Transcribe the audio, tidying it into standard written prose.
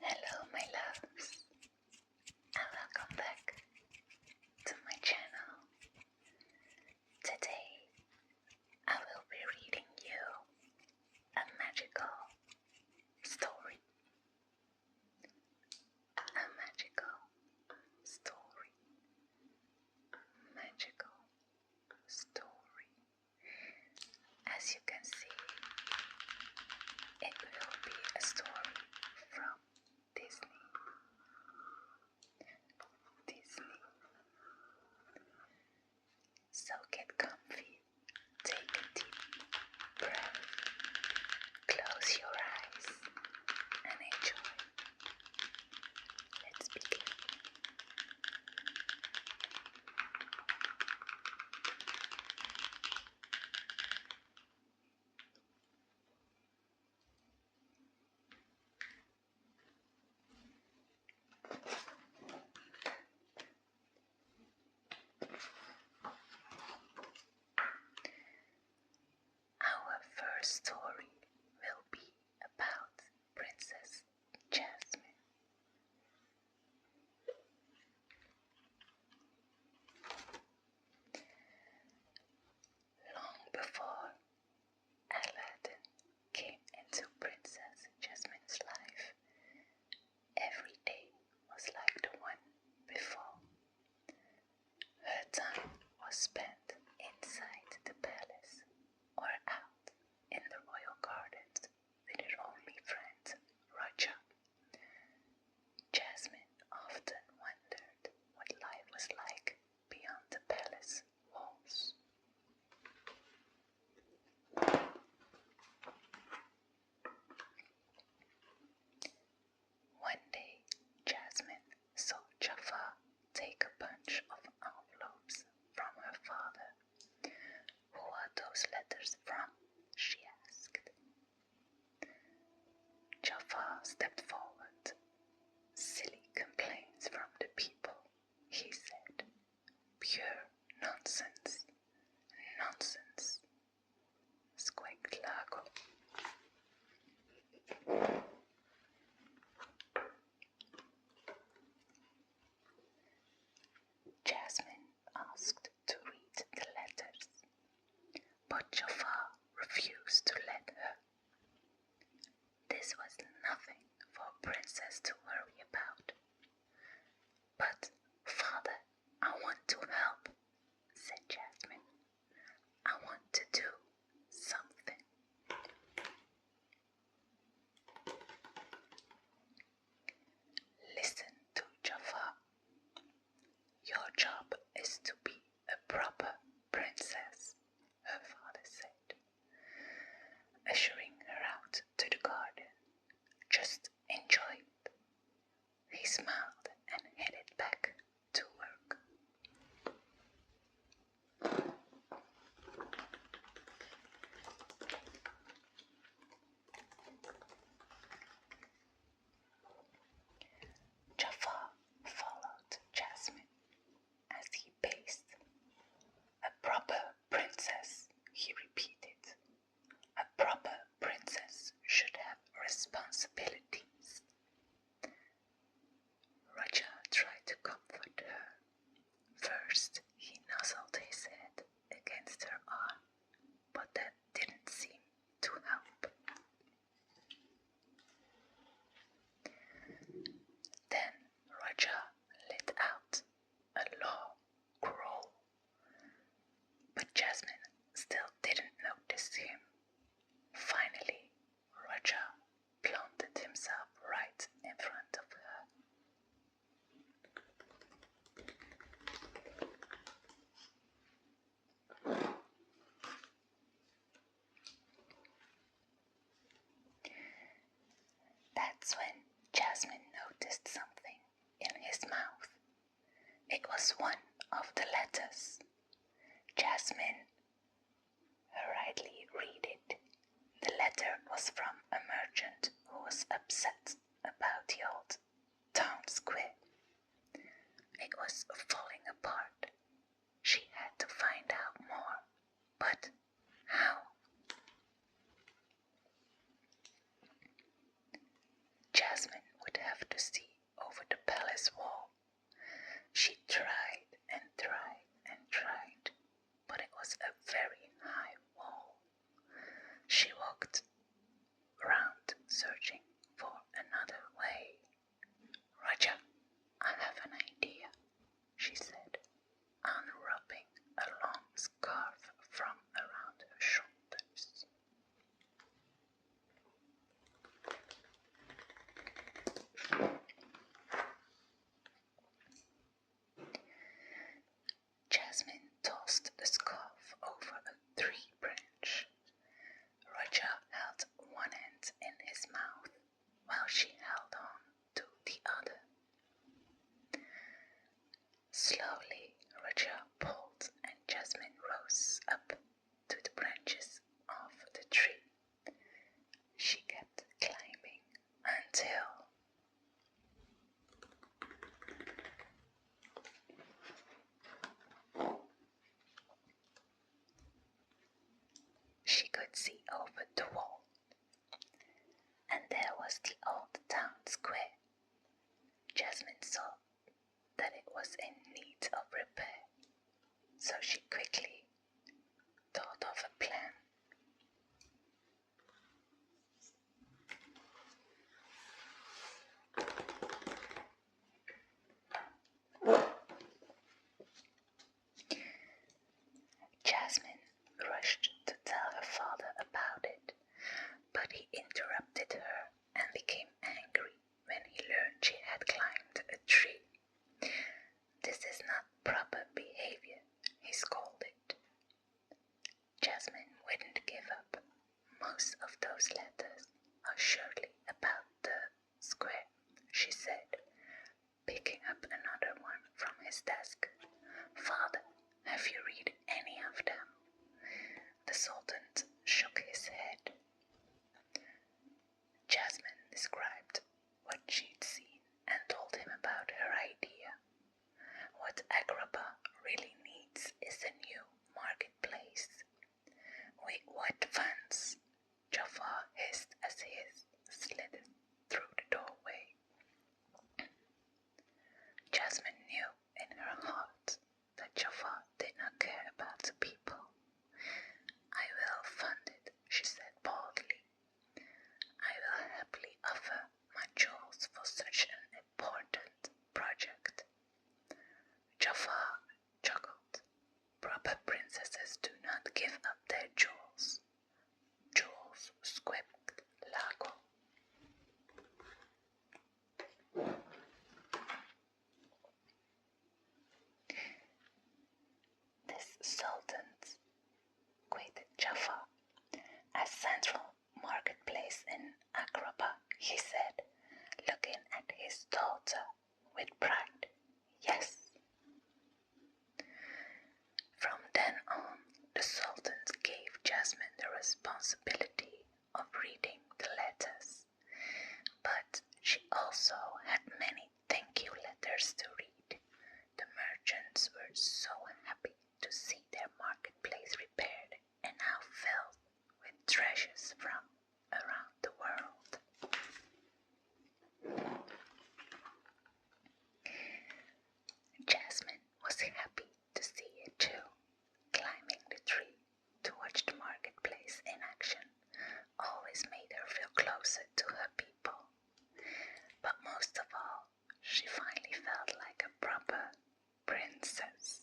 Hello my loves, and welcome back to my channel. Today I will be reading you a magical story. A magical story. Magical story. As you can see, it will be a story from Disney. So get comfy, take a deep breath, close your eyes and enjoy. Let's begin. Our first story will be about Princess Jasmine. Long before Aladdin came into Princess Jasmine's life, every day was like the one before. Her time was spent inside the palace or out in the royal gardens with her only friend, Raja. Jasmine often wondered what life was like beyond the palace walls. One day, Jasmine saw Jafar take a bunch of envelopes from her father. "Who are those letters from?" she asked. Jafar stepped forward. "Silly complaints from the people," he said. "Pure nonsense. Nonsense," squeaked Lago. Jasmine asked to read the letters, but Jafar refused to let her. This was nothing for a princess to worry about. "But, father, I want to help," said Jasmine. "I want to do something." "Listen to Jafar. Your job is to be a proper princess," her father said, ushering her out to the garden. "Just enjoy it." He smiled and headed back to work. Jafar followed Jasmine as he paced. "A proper princess," he repeated. "A proper princess should have responsibilities." Raja tried to comfort her. First, he nuzzled his head against her arm, but that didn't seem to help. Then Raja let out a low growl, but Jasmine still didn't notice him. Finally, Raja planted himself right in front of her. That's when Jasmine noticed something in his mouth. It was one of the letters. Jasmine hurriedly read it. The letter was from a merchant who was upset about the old town square. It was falling apart. She had to find out more. But how? Jasmine would have see over the palace wall. She tried and tried and tried, but it was a very high wall. She walked round searching for another way. Raja, I have an idea, she said, unwrapping a long scarf from around her shoulders. Jasmine tossed the scarf over a tree branch. Raja held one end in his mouth while she held on to the other. Slowly, Raja pulled and Jasmine rose up to the branches of the tree. She kept climbing until she could see over the wall, and there was the old town square. Jasmine saw that it was in need of repair, so she quickly thought of a plan. Jasmine rushed to tell her father about it, but he interrupted her and became angry when he learned she had climbed a tree. This is not proper behavior, he scolded. Jasmine wouldn't give up. Most of those letters are surely about the square, she said, picking up another one from his desk. Father, have you read any of them? The Sultan shook his head. Jasmine described what she'd seen and told him about her idea. What Agrabah really needs is a new marketplace. With what funds? Jafar hissed as he slid through the doorway. Jasmine knew in her heart that Jafar did not care about the people. I will fund it, she said boldly. I will happily offer my jewels for such an important project. Jafar chuckled. Proper princesses do not give up their jewels. Jewels, squeaked Lago. This sultan quit Jaffa as central marketplace in Agrabah, he said, looking at his daughter with pride. Yes. From then on, the Sultan gave Jasmine the responsibility of reading the letters, but she also had many thank you letters to read. The merchants were so happy to see their marketplace repaired and now filled with treasures from around the world. Jasmine was happy to see it too, climbing the tree to watch the marketplace in action always made her feel closer to her people. But most of all, she finally felt like a proper princess.